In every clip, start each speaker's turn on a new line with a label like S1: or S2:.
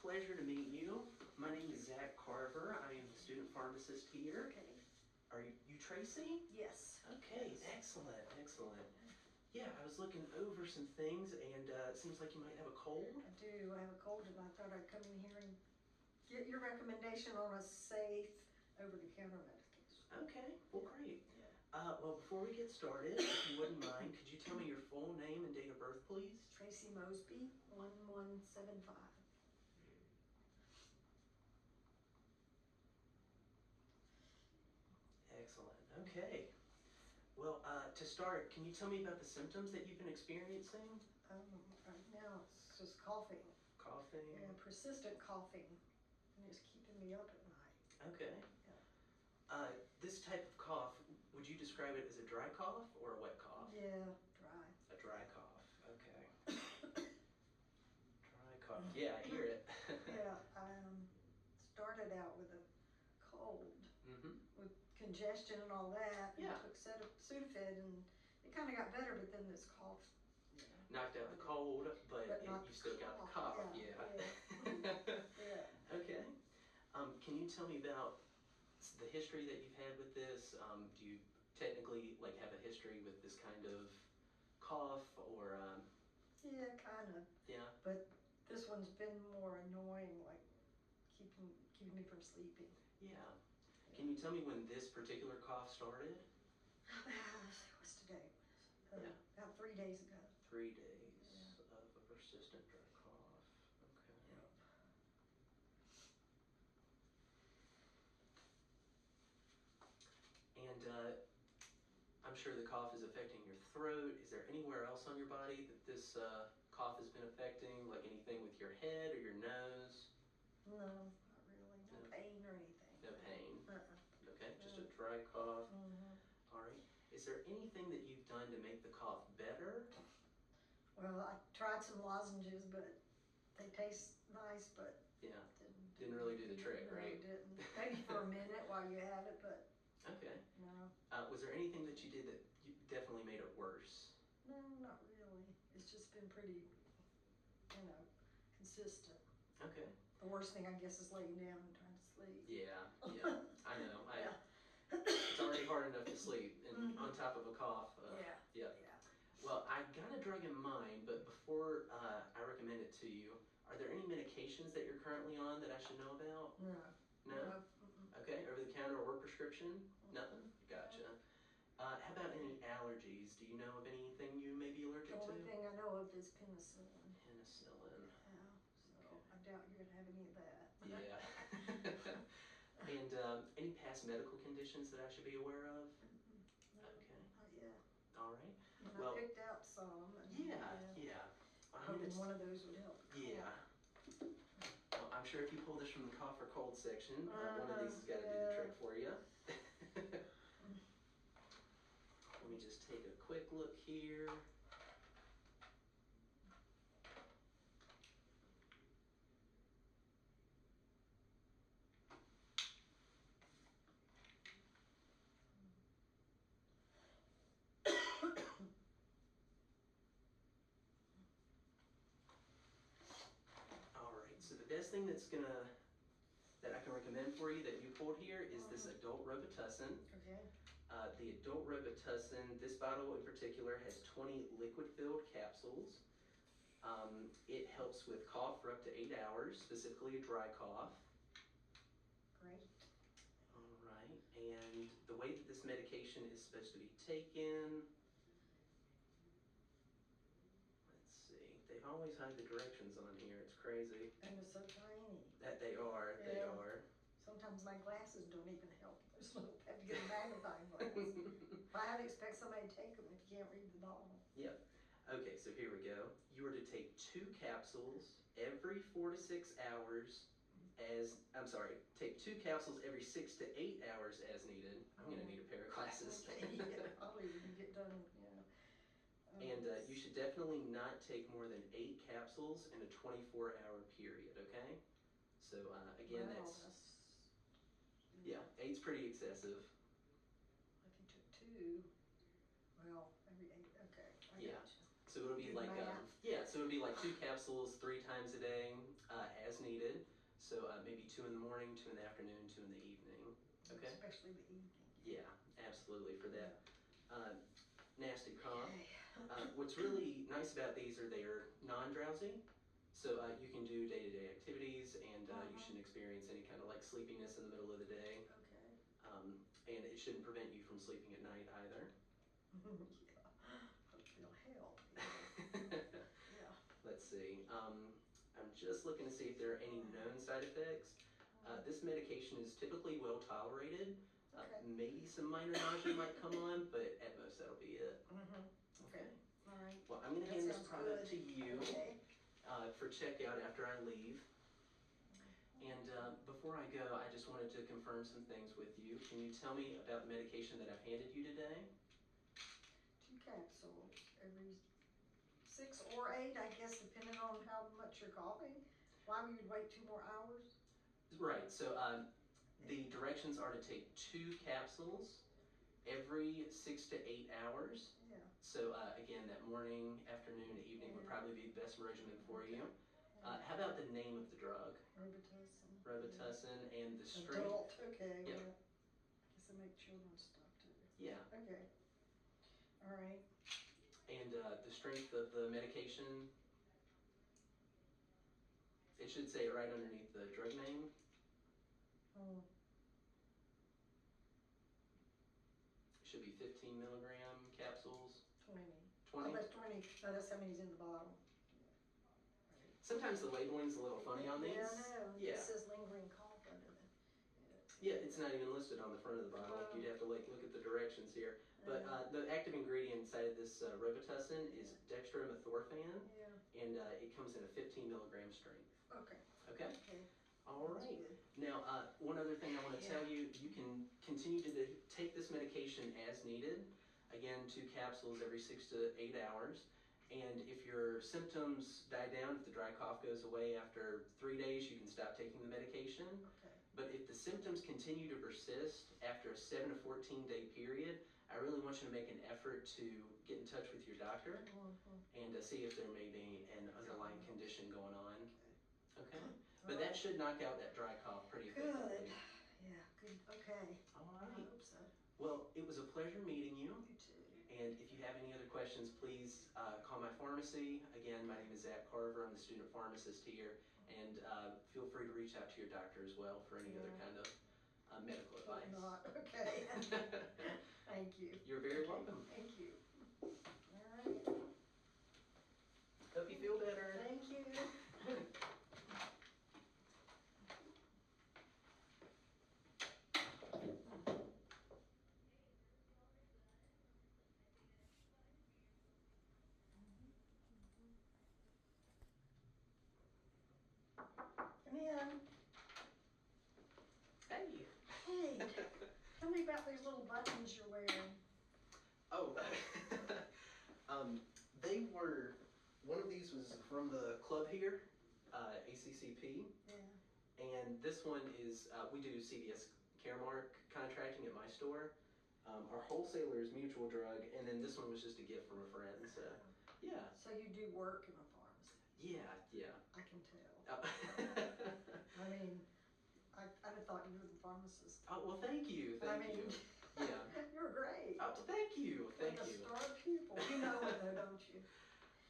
S1: pleasure to meet you. My name is Zach Carver. I am the student pharmacist here.
S2: Okay.
S1: Are you Tracy?
S2: Yes.
S1: Okay,
S2: Yes.
S1: excellent, excellent. Yeah, I was looking over some things and it seems like you might have a cold.
S2: I do. I have a cold and I thought I'd come in here and get your recommendation on a safe over-the-counter medication.
S1: Okay, well great.
S2: Yeah.
S1: Well, before we get started, if you wouldn't mind, could you tell me your full name and date of birth, please?
S2: Tracy Mosby, 1175.
S1: Excellent, okay. Well, to start, can you tell me about the symptoms that you've been experiencing?
S2: Right now it's just coughing.
S1: Coughing?
S2: Yeah, persistent coughing. And it's keeping me up at night.
S1: Okay.
S2: Yeah.
S1: This type of cough, would you describe it as a dry cough or a wet cough?
S2: Yeah, dry.
S1: A dry cough, okay. Dry cough, yeah, I hear it.
S2: Yeah, I started out with a cold, with congestion and all that.
S1: Yeah.
S2: And took Sudafed and it kind of got better, but then this cough. Yeah.
S1: Knocked out the cold, but
S2: not
S1: you still got the cough, yeah.
S2: Yeah.
S1: Okay. Can you tell me about the history that you've had with this? Do you technically have a history with this kind of cough or?
S2: Yeah, kind of.
S1: Yeah.
S2: But this one's been more annoying, like keeping me from sleeping.
S1: Yeah. Can you tell me when this particular cough started?
S2: What's today?
S1: Yeah.
S2: About 3 days ago.
S1: 3 days of a persistent dry cough. Okay.
S2: Yep.
S1: And I'm sure the cough is affecting your throat. Is there anywhere else on your body that this cough has been affecting, like anything with your head or your nose?
S2: No, not really. No pain or anything.
S1: No pain? Okay, just a
S2: No.
S1: dry cough.
S2: Mm-hmm.
S1: All right. Is there anything that you've done to make the cough better?
S2: Well, I tried some lozenges, but they taste nice, but
S1: Yeah, didn't really do the trick, right?
S2: No, didn't. Maybe for a minute while you had it, but
S1: Okay.
S2: no.
S1: Was there anything that you did that definitely made it worse?
S2: No, not really. It's just been pretty, consistent.
S1: Okay.
S2: The worst thing, I guess, is laying down and trying to sleep.
S1: Yeah, yeah, I know.
S2: Yeah.
S1: It's already hard enough to sleep, and on top of a cough.
S2: Yeah.
S1: Well, I got a drug in mind, but before I recommend it to you, are there any medications that you're currently on that I should know about?
S2: No.
S1: No?
S2: Mm-mm.
S1: Okay, over the counter or prescription?
S2: Mm-mm.
S1: Nothing? Gotcha. How about any allergies? Do you know of anything you may be allergic
S2: The
S1: to?
S2: only thing I know of is penicillin.
S1: Penicillin.
S2: Yeah, so I doubt you're going to have any of that.
S1: Yeah. And any past medical conditions that I should be aware of?
S2: No,
S1: Okay.
S2: not yet.
S1: All right.
S2: And
S1: Well,
S2: I picked out some. And
S1: yeah.
S2: I'm hoping one of those would help.
S1: Yeah. Well, I'm sure if you pull this from the cough or cold section, one of these has got to do the trick for you. Let me just take a quick look here. So the best thing that I can recommend for you that you pulled here is this adult Robitussin.
S2: Okay.
S1: The adult Robitussin, this bottle in particular, has 20 liquid-filled capsules. It helps with cough for up to 8 hours, specifically a dry cough.
S2: Great.
S1: All right, and the way that this medication is supposed to be taken, they've always had the directions on here. It's crazy.
S2: And it's so tiny.
S1: That they are.
S2: Yeah.
S1: They are.
S2: Sometimes my glasses don't even help. There's little, I have to get a magnifying glass. I had to expect somebody to take them if you can't read the bottle.
S1: Yep. Okay, so here we go. You are to take 2 capsules every 4 to 6 hours take 2 capsules every 6 to 8 hours as needed. I'm going to need a pair of glasses.
S2: Okay, yeah, probably when you get done,
S1: And you should definitely not take more than 8 capsules in a 24-hour period, okay? So again,
S2: wow,
S1: that's 8's pretty excessive.
S2: If you took 2, well, every 8, okay, I
S1: Yeah.
S2: gotcha.
S1: So it'll be
S2: Do
S1: like
S2: math.
S1: so it'll be like 2 capsules 3 times a day. as needed. So maybe 2 in the morning, 2 in the afternoon, 2 in the evening. Okay?
S2: Especially the evening.
S1: Yeah, absolutely for that nasty cough.
S2: Okay.
S1: What's really nice about these are they are non-drowsy. So you can do day-to-day activities, and you shouldn't experience any kind of like sleepiness in the middle of the day.
S2: Okay.
S1: And it shouldn't prevent you from sleeping at night either.
S2: Yeah. Hopefully it'll help. Yeah.
S1: Let's see. I'm just looking to see if there are any known side effects. This medication is typically well tolerated.
S2: Okay.
S1: Maybe some minor nausea might come on, but at most that'll be it.
S2: Okay. All right.
S1: Well, I'm going to
S2: That
S1: hand this
S2: sounds
S1: product
S2: good.
S1: to you
S2: Okay.
S1: for checkout after I leave. And before I go, I just wanted to confirm some things with you. Can you tell me about the medication that I've handed you today?
S2: 2 capsules every 6 or 8, I guess, depending on how much you're coughing. Why would you wait 2 more hours?
S1: Right. So the directions are to take 2 capsules every 6 to 8 hours.
S2: Yeah.
S1: So again, that morning, afternoon, evening would probably be the best regimen for you. How about the name of the drug?
S2: Robitussin.
S1: Robitussin and the strength.
S2: Adult. Okay.
S1: Yep.
S2: Well, I guess they make children's stuff too.
S1: Yeah.
S2: Okay. All right.
S1: And the strength of the medication. It should say it right underneath the drug name.
S2: Oh.
S1: It should be 15 milligram capsules.
S2: 20.
S1: 20?
S2: Oh, that's 20. No, that's how many's in the bottle.
S1: Sometimes the labeling's a little funny on these.
S2: Yeah, I know.
S1: Yeah.
S2: It says lingering cough under it.
S1: Yeah, it's not even listed on the front of the bottle.
S2: Oh.
S1: You'd have to like look at the directions here. But the active ingredient inside of this Robitussin is dextromethorphan,
S2: Yeah.
S1: and it comes in a 15 milligram strength.
S2: Okay.
S1: Okay?
S2: Okay.
S1: All
S2: That's
S1: right.
S2: good.
S1: Now, one other thing I want to tell you, you can continue to take this medication as needed. Again, 2 capsules every 6 to 8 hours. And if your symptoms die down, if the dry cough goes away after 3 days, you can stop taking the medication.
S2: Okay.
S1: But if the symptoms continue to persist after a 7 to 14 day period, I really want you to make an effort to get in touch with your doctor and see if there may be an underlying condition going on. Okay? But that should knock out that dry cough pretty
S2: Good.
S1: effectively.
S2: Yeah, good. Okay.
S1: All
S2: I
S1: right.
S2: hope so.
S1: Well, it was a pleasure meeting you.
S2: You too.
S1: And if you have any other questions, please call my pharmacy. Again, my name is Zach Carver. I'm the student pharmacist here. And feel free to reach out to your doctor as well for any other kind of medical
S2: Hope
S1: advice.
S2: not. Okay. Thank you.
S1: You're very welcome.
S2: Thank you. All right.
S1: Hope you feel better.
S2: Thank you. Come in.
S1: Hey.
S2: Hey, tell me about these little buttons you're wearing.
S1: Oh, they were, one of these was from the club here, ACCP, and this one is, we do CVS Caremark contracting at my store. Our wholesaler is Mutual Drug, and then this one was just a gift from a friend, so, yeah.
S2: So you do work in a pharmacy?
S1: Yeah, yeah.
S2: I can tell.
S1: Oh.
S2: I mean, I'd have thought you were the pharmacist.
S1: Oh, well, thank you, thank you. Yeah.
S2: You're great.
S1: Oh, thank you, thank
S2: like
S1: you.
S2: a star pupil. You know it though, don't you?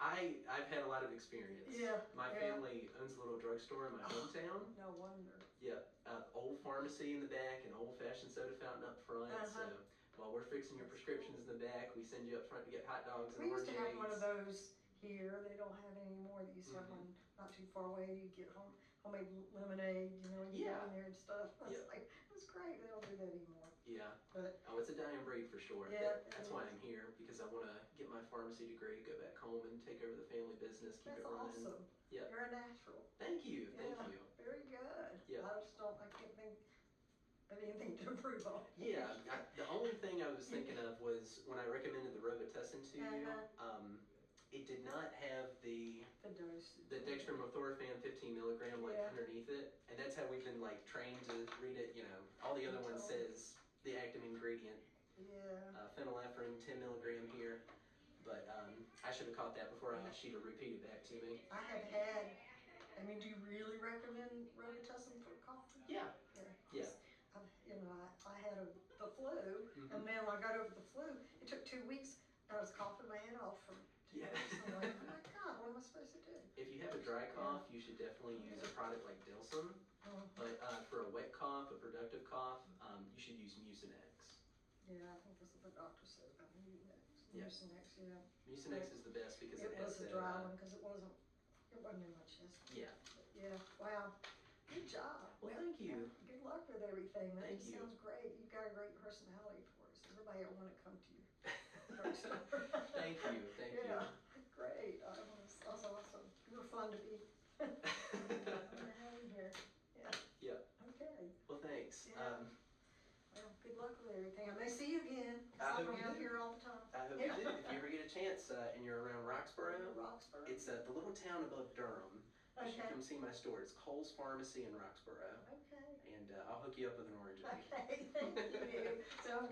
S1: I've had a lot of experience.
S2: Yeah.
S1: My family owns a little drugstore in my hometown.
S2: No wonder.
S1: Yeah, old pharmacy in the back, an old-fashioned soda fountain up front. So while we're fixing your prescriptions in the back, we send you up front to get hot dogs and
S2: We used to have
S1: orangeades.
S2: one of those here. They don't have any anymore. They used to have one not too far away. You get homemade lemonade, you know, and you go in there and stuff. It's like, it was great. They don't do that anymore.
S1: Yeah.
S2: But
S1: oh, it's a dying breed for sure.
S2: Yeah,
S1: That's why I'm here, because I want to get my pharmacy degree, go back home and take over the family business, keep
S2: that's
S1: it running.
S2: awesome.
S1: Yep.
S2: You're a natural.
S1: Thank you, thank
S2: Yeah.
S1: you.
S2: Very good.
S1: Yeah.
S2: I can't think of anything to improve on.
S1: Yeah, the only thing I was thinking of was when I recommended the Robitussin to you, it did not have the dextromethorphan 15 milligram like underneath it, and that's how we've been like trained to read it. You know, all the other ones says the active ingredient.
S2: Yeah.
S1: Phenylephrine 10 milligram here, but I should have caught that before I asked you to repeat it back to me.
S2: I have had a I mean, do you really recommend Robitussin for coffee?
S1: Yeah. Yeah.
S2: You know, I had the flu, and then when I got over the flu, it took 2 weeks. I was coughing my head off for 2 weeks. I'm like, oh my God, what am I supposed to do?
S1: If you have a dry cough, you should definitely use a product like Dilsum. But for a wet cough, a productive cough, you should use Mucinex.
S2: Yeah, I think that's what the doctor said about Mucinex.
S1: Yeah.
S2: Mucinex, yeah.
S1: Mucinex is the best because it has
S2: was a dry one because it wasn't in my chest.
S1: Yeah.
S2: But yeah. Wow. Good job.
S1: Well, thank you.
S2: Good luck with everything. That
S1: Thank you.
S2: sounds great. You've got a great personality for us. Everybody will want to come to you. Thank
S1: you.
S2: Yeah. Great. That's awesome. You were fun to be. I'm gonna have you here. Yeah.
S1: Yeah.
S2: Okay.
S1: Well, thanks.
S2: Yeah. Well, good luck with everything. I may see you again.
S1: I hope
S2: I'm
S1: you
S2: around
S1: do.
S2: here all the time.
S1: I hope you do. If you ever get a chance and you're around Roxborough, it's the little town above Durham. You should come see my store. It's Cole's Pharmacy in Roxborough.
S2: Okay.
S1: And I'll hook you up with an orange.
S2: Okay, thank you. Sounds